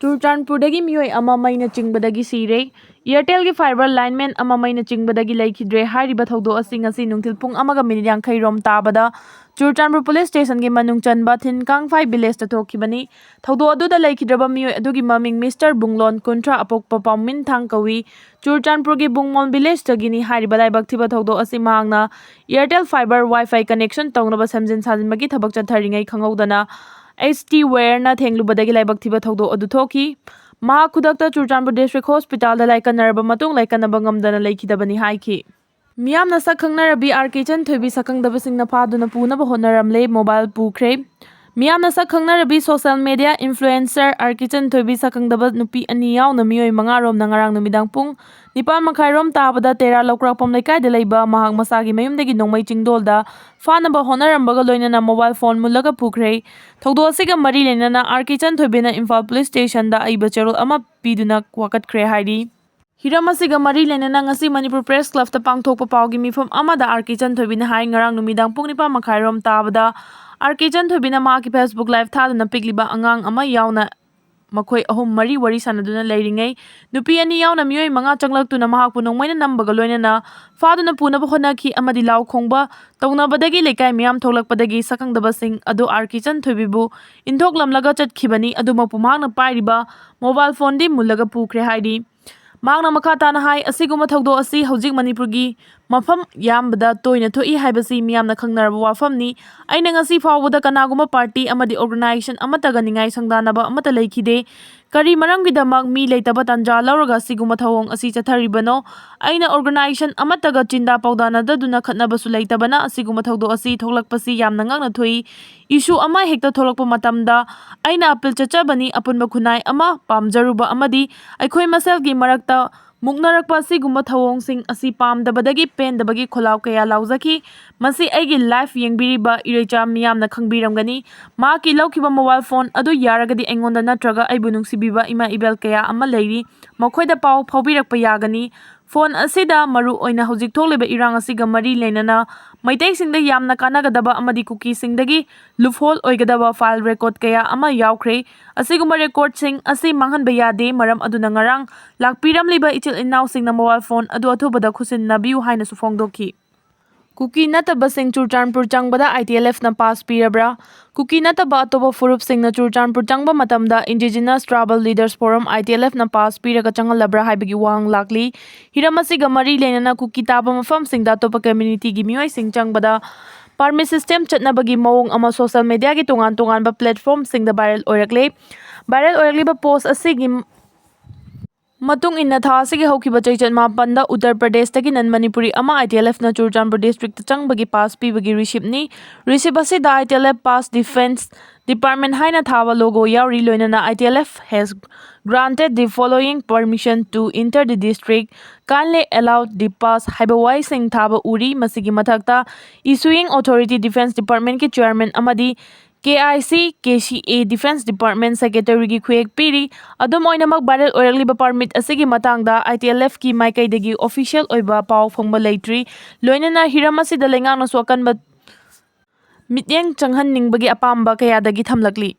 ꯆꯨꯔꯆꯥꯟꯄꯨꯔꯗꯒꯤ ꯃꯤꯑꯣꯏ ꯑꯃ ꯃꯩꯅ ꯆꯤꯡꯕꯗꯒꯤ ꯁꯤꯔꯦ꯫ ꯏꯌꯥꯔꯇꯦꯜꯒꯤ ꯐꯥꯏꯕꯔ ꯂꯥꯏꯟꯃꯦꯟ ꯑꯃ ꯃꯩꯅ ꯆꯤꯡꯕꯗꯒꯤ ꯂꯩꯈꯤꯗ꯭ꯔꯦ ꯍꯥꯏꯔꯤꯕ ꯊꯧꯗꯣꯛ ꯑꯁꯤ ꯉꯁꯤ ꯅꯨꯡꯊꯤꯜ ꯄꯨꯡ 1:50 ꯔꯣꯝ ꯇꯥꯕꯗ ꯆꯨꯔꯆꯥꯟꯄꯨꯔ ꯄꯨꯂꯤꯁ ꯁ꯭ꯇꯦꯁꯟꯒꯤ ꯃꯅꯨꯡ ꯆꯟꯕ ꯊꯤꯟꯀꯥꯡꯐꯥꯏ ꯚꯤꯂꯦꯖꯇ ꯊꯣꯛꯈꯤꯕꯅꯤ꯫ ꯊꯧꯗꯣꯛ ꯑꯗꯨꯗ ꯂꯩꯈꯤꯗ꯭ꯔꯕ ꯃꯤꯑꯣꯏ ꯑꯗꯨꯒꯤ ꯃꯃꯤꯡ ꯃꯤꯁꯇꯔ ꯕꯨꯡꯂꯣꯟ ꯀꯨꯟꯊ꯭ꯔꯥ ꯑꯄꯣꯛꯄ ꯄꯥꯎꯃꯤꯟꯊꯥꯡ ꯀꯧꯏ꯫ ꯆꯨꯔꯆꯥꯟꯄꯨꯔꯒꯤ ꯕꯨꯡꯃꯣꯟ ꯚꯤꯂꯦꯖꯇꯒꯤꯅꯤ ꯍꯥꯏꯔꯤꯕ ꯂꯥꯏꯕꯛ ꯊꯤꯕ ꯊꯧꯗꯣꯛ ꯑꯁꯤ ꯃꯍꯥꯛꯅ ꯏꯌꯥꯔꯇꯦꯜ ꯐꯥꯏꯕꯔ ꯋꯥꯏꯐꯥꯏ ꯀꯅꯦꯛꯁꯟ ꯇꯧꯅꯕ ꯁꯦꯝꯖꯤꯟ ꯁꯥꯖꯤꯟꯕꯒꯤ ꯊꯕꯛ ꯆꯠꯊꯔꯤꯉꯩ ꯈꯪꯍꯧꯗꯅ HT ꯋꯦꯌꯔꯅ ꯊꯦꯡꯂꯨꯕꯗꯒꯤ ꯂꯥꯏꯕꯛ ꯊꯤꯕ ꯊꯧꯗꯣꯛ ꯑꯗꯨ ꯊꯣꯛꯈꯤ꯫ ꯃꯍꯥꯛ ꯈꯨꯗꯛꯇ ꯆꯨꯔꯆꯥꯟꯄꯨꯔ ꯗꯤꯁꯇ꯭ꯔꯤꯛ ꯍꯣꯁꯄꯤꯇꯥꯜꯗ ꯂꯥꯏꯀꯠꯅꯔꯕ ꯃꯇꯨꯡ ꯂꯥꯏꯀꯠꯅꯕ ꯉꯝꯗꯅ ꯂꯩꯈꯤꯗꯕꯅꯤ ꯍꯥꯏꯈꯤ꯫ ꯃꯤꯌꯥꯝꯅ ꯁꯛ ꯈꯪꯅꯔꯕꯤ ꯏꯆꯟ ꯊꯣꯏꯕꯤ ꯁꯛꯈꯪꯗꯕꯁꯤꯡꯅ ꯐꯥꯗꯨꯅ ꯄꯨꯅꯕ ꯍꯣꯠꯅꯔꯝꯂꯦ, ꯃꯣꯕꯥꯏꯜ ꯄꯨꯈ꯭ꯔꯦ꯫ ꯃꯤꯌꯥꯝꯅ ꯁꯛ ꯈꯪꯅꯔꯕꯤ ꯁꯣꯁꯤꯌꯦꯜ ꯃꯤꯗꯤꯌꯥ ꯏꯟꯐ꯭ꯂꯨꯑꯦꯟꯁꯔ ꯏꯆꯟ ꯊꯣꯏꯕꯤ ꯁꯛꯈꯪꯗꯕ ꯅꯨꯄꯤ 2 ꯌꯥꯎꯅ ꯃꯤꯑꯣꯏ 5 ꯔꯣꯝꯅ ꯉꯔꯥꯡ ꯅꯨꯃꯤꯗꯥꯡ ꯄꯨꯡ 9:30 ꯔꯣꯝ ꯇꯥꯕꯗ ꯇꯦꯔꯥ ꯂꯧꯀ꯭ꯔꯥꯛꯄꯝ ꯂꯩꯀꯥꯏꯗ ꯂꯩꯕ ꯃꯍꯥꯛ ꯃꯁꯥꯒꯤ ꯃꯌꯨꯝꯗꯒꯤ ꯅꯣꯡꯃꯩ ꯆꯤꯡꯗꯣꯜꯗ ꯐꯥꯅꯕ ꯍꯣꯠꯅꯔꯝꯕꯒ ꯂꯣꯏꯅꯅ ꯃꯣꯕꯥꯏꯜ ꯐꯣꯟ ꯃꯨꯜꯂꯒ ꯄꯨꯈ꯭ꯔꯦ꯫ ꯊꯧꯗꯣꯛ ꯑꯁꯤꯒ ꯃꯔꯤ ꯂꯩꯅꯅ ꯏꯆꯟ ꯊꯣꯏꯕꯤꯅ ꯏꯝꯐꯥꯜ ꯄꯨꯂꯤꯁ ꯁ꯭ꯇꯦꯁꯟꯗ ꯑꯏꯕ ꯆꯦꯔꯣꯜ ꯑꯃ ꯄꯤꯗꯨꯅ ꯋꯥꯀꯠꯈ꯭ꯔꯦ ꯍꯥꯏꯔꯤ꯫ ꯍꯤꯔꯝ ꯑꯁꯤꯒ ꯃꯔꯤ ꯂꯩꯅꯅ ꯉꯁꯤ ꯃꯅꯤꯄꯨꯔ ꯄ꯭ꯔꯦꯁ ꯀ꯭ꯂꯕꯇ ꯄꯥꯡꯊꯣꯛꯄ ꯄꯥꯎꯒꯤ ꯃꯤꯐꯝ ꯑꯃꯗ ꯏꯆꯟ ꯊꯣꯏꯕꯤꯅ ꯍꯥꯏ ꯉꯔꯥꯡ ꯅꯨꯃꯤꯗꯥꯡ ꯄꯨꯡ 9:30 ꯔꯣꯝ ꯇꯥꯕꯗ ꯏꯆꯟ ꯊꯣꯏꯕꯤꯅ ꯃꯍꯥꯛꯀꯤ ꯐꯦꯁꯕꯨꯛ ꯂꯥꯏꯚ ꯊꯥꯗꯨꯅ ꯄꯤꯛꯂꯤꯕ ꯑꯉꯥꯡ ꯑꯃ ꯌꯥꯎꯅ ꯃꯈꯣꯏ 3-4 ꯋꯥꯔꯤ ꯁꯥꯅꯗꯨꯅ ꯂꯩꯔꯤꯉꯩ ꯅꯨꯄꯤ 2 ꯌꯥꯎꯅ ꯃꯤꯑꯣꯏ 5 ꯆꯪꯂꯛꯇꯨꯅ ꯃꯍꯥꯛꯄꯨ ꯅꯣꯡꯃꯩꯅ ꯅꯝꯕꯒ ꯂꯣꯏꯅꯅ ꯐꯥꯗꯨꯅ ꯄꯨꯅꯕ ꯍꯣꯠꯅꯈꯤ ꯑꯃꯗꯤ ꯂꯥꯎ ꯈꯣꯡꯕ ꯇꯧꯅꯕꯗꯒꯤ ꯂꯩꯀꯥꯏ ꯃꯤꯌꯥꯝ ꯊꯣꯛꯂꯛꯄꯗꯒꯤ ꯁꯛꯈꯪꯗꯕꯁꯤꯡ ꯑꯗꯨ ꯏꯆꯟ ꯊꯣꯏꯕꯤꯕꯨ ꯏꯟꯊꯣꯛꯂꯝꯂꯒ ꯆꯠꯈꯤꯕꯅꯤ, ꯑꯗꯨꯃꯛꯄꯨ ꯃꯍꯥꯛꯅ ꯄꯥꯏꯔꯤꯕ ꯃꯣꯕꯥꯏꯜ ꯐꯣꯟꯗꯤ ꯃꯨꯜꯂꯒ ꯄꯨꯈ꯭ꯔꯦ ꯍꯥꯏꯔꯤ꯫ ꯃꯍꯥꯛꯅ ꯃꯈꯥ ꯇꯥꯅ ꯍꯥꯏ ꯑꯁꯤꯒꯨꯝꯕ ꯊꯧꯗꯣꯛ ꯑꯁꯤ ꯍꯧꯖꯤꯛ ꯃꯅꯤꯄꯨꯔꯒꯤ ꯃꯐꯝ ꯌꯥꯝꯕꯗ ꯇꯣꯏꯅ ꯊꯣꯛꯏ ꯍꯥꯏꯕꯁꯤ ꯃꯤꯌꯥꯝꯅ ꯈꯪꯅꯔꯕ ꯋꯥꯐꯝꯅꯤ꯫ ꯑꯩꯅ ꯉꯁꯤ ꯐꯥꯎꯕꯗ ꯀꯅꯥꯒꯨꯝꯕ ꯄꯥꯔꯇꯤ ꯑꯃꯗꯤ ꯑꯣꯔꯒꯅꯥꯏꯖꯦꯁꯟ ꯑꯃꯠꯇꯒ ꯅꯤꯡꯉꯥꯏ ꯁꯪꯗꯥꯅꯕ ꯑꯃꯠꯇ ꯂꯩꯈꯤꯗꯦ꯫ ꯀꯔꯤ ꯃꯔꯝꯒꯤꯗꯃꯛ ꯃꯤ ꯂꯩꯇꯕ ꯇꯥꯟꯖꯥ ꯂꯧꯔꯒ ꯑꯁꯤꯒꯨꯝꯕ ꯊꯧꯑꯣꯡ ꯑꯁꯤ ꯆꯠꯊꯔꯤꯕꯅꯣ? ꯑꯩꯅ ꯑꯣꯔꯒꯅꯥꯏꯖꯦꯁꯟ ꯑꯃꯠꯇꯒ ꯆꯤꯟꯗꯥ ꯄꯥꯎꯗꯥꯅꯗꯗꯨꯅ ꯈꯠꯅꯕꯁꯨ ꯂꯩꯇꯕꯅ ꯑꯁꯤꯒꯨꯝꯕ ꯊꯧꯗꯣꯛ ꯑꯁꯤ ꯊꯣꯛꯂꯛꯄꯁꯤ ꯌꯥꯝꯅ ꯉꯛꯅ ꯊꯣꯛꯏ꯫ ꯏꯁꯨ ꯑꯃ ꯍꯦꯛꯇ ꯊꯣꯛꯂꯛꯄ ꯃꯇꯝꯗ ꯑꯩꯅ ꯑꯄꯤꯜ ꯆꯠꯆꯕꯅꯤ ꯑꯄꯨꯟꯕ ꯈꯨꯟꯅꯥꯏ ꯑꯃ ꯄꯥꯝꯖꯔꯨꯕ ꯑꯃꯗꯤ ꯑꯩꯈꯣꯏ ꯃꯁꯦꯜꯒꯤ ꯃꯔꯛꯇ ꯃꯨꯛꯅꯔꯛꯄ ꯑꯁꯤꯒꯨꯝꯕ ꯊꯧꯑꯣꯡꯁꯤꯡ ꯑꯁꯤ ꯄꯥꯝꯗꯕꯗꯒꯤ ꯄꯦꯟꯗꯕꯒꯤ ꯈꯣꯜꯂꯥꯎ ꯀꯌꯥ ꯂꯥꯎꯖꯈꯤ꯫ ꯃꯁꯤ ꯑꯩꯒꯤ ꯂꯥꯏꯐ ꯌꯦꯡꯕꯤꯔꯤꯕ ꯏꯔꯩꯆꯥ ꯃꯤꯌꯥꯝꯅ ꯈꯪꯕꯤꯔꯝꯒꯅꯤ꯫ ꯃꯍꯥꯛꯀꯤ ꯂꯧꯈꯤꯕ ꯃꯣꯕꯥꯏꯜ ꯐꯣꯟ ꯑꯗꯨ ꯌꯥꯔꯒꯗꯤ ꯑꯩꯉꯣꯟꯗ ꯅꯠꯇ꯭ꯔꯒ ꯑꯩꯕꯨ ꯅꯨꯡꯁꯤꯕꯤꯕ ꯏꯃꯥ ꯏꯕꯦꯜ ꯀꯌꯥ ꯑꯃ ꯂꯩꯔꯤ, ꯃꯈꯣꯏꯗ ꯄꯥꯎ ꯐꯥꯎꯕꯤꯔꯛꯄ ꯌꯥꯒꯅꯤ꯫ ꯐꯣꯟ ꯑꯁꯤꯗ ꯃꯔꯨ ꯑꯣꯏꯅ ꯍꯧꯖꯤꯛ ꯊꯣꯛꯂꯤꯕ ꯏꯔꯥꯡ ꯑꯁꯤꯒ ꯃꯔꯤ ꯂꯩꯅꯅ ꯃꯩꯇꯩꯁꯤꯡꯗ ꯌꯥꯝꯅ ꯀꯥꯟꯅꯒꯗꯕ ꯑꯃꯗꯤ ꯀꯨꯀꯤꯁꯤꯡꯗꯒꯤ ꯂꯨꯞꯍꯣꯜ ꯑꯣꯏꯒꯗꯕ ꯐꯥꯏꯜ ꯔꯦꯀꯣꯔꯗ ꯀꯌꯥ ꯑꯃ ꯌꯥꯎꯈ꯭ꯔꯦ꯫ ꯑꯁꯤꯒꯨꯝꯕ ꯔꯦꯀꯣꯔꯗꯁꯤꯡ ꯑꯁꯤ ꯃꯥꯡꯍꯟꯕ ꯌꯥꯗꯦ, ꯃꯔꯝ ꯑꯗꯨꯅ ꯉꯔꯥꯡ ꯂꯥꯛꯄꯤꯔꯝꯂꯤꯕ ꯏꯆꯤꯜ ꯏꯅꯥꯎꯁꯤꯡꯅ ꯃꯣꯕꯥꯏꯜ ꯐꯣꯟ ꯑꯗꯨ ꯑꯊꯨꯕꯗ ꯈꯨꯠꯁꯤꯟꯅꯕꯤꯌꯨ ꯍꯥꯏꯅꯁꯨ ꯐꯣꯡꯗꯣꯛꯈꯤ꯫ ꯀꯨꯀꯤ ꯅꯠꯇꯕꯁꯤꯡ ꯆꯨꯔꯆꯥꯟꯄꯨꯔ ꯆꯪꯕꯗ ITLFꯅ ꯄꯥꯁ ꯄꯤꯔꯕ꯭ꯔꯥ? ꯀꯨꯀꯤ ꯅꯠꯇꯕ ꯑꯇꯣꯞꯄ ꯐꯨꯔꯨꯞꯁꯤꯡꯅ ꯆꯨꯔꯆꯥꯟꯄꯨꯔ ꯆꯪꯕ ꯃꯇꯝꯗ INDIGENOUS TRIBAL LEADERS FORUM ITLFꯅ ꯄꯥꯁ ꯄꯤꯔꯒ ꯆꯪꯍꯜꯂꯕ꯭ꯔꯥ ꯍꯥꯏꯕꯒꯤ ꯋꯥꯍꯪ ꯂꯥꯛꯂꯤ꯫ ꯍꯤꯔꯝ ꯑꯁꯤꯒ ꯃꯔꯤ ꯂꯩꯅꯅ ꯀꯨꯀꯤ ꯇꯥꯕ ꯃꯐꯝꯁꯤꯡꯗ ꯑꯇꯣꯞꯄ ꯀꯝꯃ꯭ꯌꯨꯅꯤꯇꯤꯒꯤ ꯃꯤꯑꯣꯏꯁꯤꯡ ꯆꯪꯕꯗ ꯄꯥꯔꯃꯤꯠ ꯁꯤꯁꯇꯦꯝ ꯆꯠꯅꯕꯒꯤ ꯃꯑꯣꯡ ꯑꯃ ꯁꯣꯁꯤꯌꯦꯜ ꯃꯤꯗꯤꯌꯥꯒꯤ ꯇꯣꯉꯥꯟ ꯇꯣꯉꯥꯟꯕ ꯄ꯭ꯂꯦꯠꯐꯣꯔꯝꯁꯤꯡꯗ ꯚꯥꯏꯔꯦꯜ ꯑꯣꯏꯔꯛꯂꯦ꯫ ꯚꯥꯏꯔꯦꯜ ꯑꯣꯏꯔꯛꯂꯤꯕ ꯄꯣꯁꯠ ꯑꯁꯤꯒꯤ ꯃꯇꯨꯡ ꯏꯟꯅ ꯊꯥ ꯑꯁꯤꯒꯤ ꯍꯧꯈꯤꯕ ꯆꯩꯆꯠ 9ꯗ ꯎꯠꯇꯔ ꯄ꯭ꯔꯗꯦꯁꯇꯒꯤ ꯅꯟ-ꯃꯅꯤꯄꯨꯔꯤ ꯑꯃ ITLFꯅ ꯆꯨꯔꯆꯥꯟꯄꯨꯔ ꯗꯤꯁꯇ꯭ꯔꯤꯛꯇ ꯆꯪꯕꯒꯤ ꯄꯥꯁ ꯄꯤꯕꯒꯤ ꯔꯤꯁꯤꯞꯅꯤ꯫ ꯔꯤꯁꯤꯞ ꯑꯁꯤꯗ ITLF ꯄꯥꯁ ꯗꯤꯐꯦꯟꯁ ꯗꯤꯄꯥꯔꯠꯃꯦꯟꯠ ꯍꯥꯏꯅꯊꯥꯕ ꯂꯣꯒꯣ ꯌꯥꯎꯔꯤ, ꯂꯣꯏꯅꯅ ITLF has granted the following permission to enter the district, kindly allow the pass ꯍꯥꯏꯕ ꯋꯥꯍꯩꯁꯤꯡ ꯊꯥꯕ ꯎꯔꯤ꯫ ꯃꯁꯤꯒꯤ ꯃꯊꯛꯇ ꯏꯁꯨꯌꯤꯡ ꯑꯣꯊꯣꯔꯤꯇꯤ ꯗꯤꯐꯦꯟꯁ ꯗꯤꯄꯥꯔꯠꯃꯦꯟꯠꯀꯤ ꯆꯦꯌꯔꯃꯦꯟ ꯑꯃꯗꯤ KIC/KCA ꯗꯤꯐꯦꯟꯁ ꯗꯤꯄꯥꯔꯠꯃꯦꯟꯠ ꯁꯦꯀ꯭ꯔꯦꯇꯔꯤꯒꯤ ꯈꯨꯌꯦꯛ ꯄꯤꯔꯤ꯫ ꯑꯗꯨꯝ ꯑꯣꯏꯅꯃꯛ ꯚꯥꯏꯔꯦꯜ ꯑꯣꯏꯔꯛꯂꯤꯕ ꯄꯥꯔꯃꯤꯠ ꯑꯁꯤꯒꯤ ꯃꯇꯥꯡꯗ ITLFꯀꯤ ꯃꯥꯏꯀꯩꯗꯒꯤ ꯑꯣꯐꯤꯁꯤꯌꯦꯜ ꯑꯣꯏꯕ ꯄꯥꯎ ꯐꯪꯕ ꯂꯩꯇ꯭ꯔꯤ꯫ ꯂꯣꯏꯅꯅ ꯍꯤꯔꯝ ꯑꯁꯤꯗ ꯂꯩꯉꯥꯛꯅꯁꯨ ꯑꯀꯟꯕ ꯃꯤꯠꯌꯦꯡ ꯆꯪꯍꯟꯅꯤꯡꯕꯒꯤ ꯑꯄꯥꯝꯕ ꯀꯌꯥꯗꯒꯤ ꯊꯝꯂꯛꯂꯤ꯫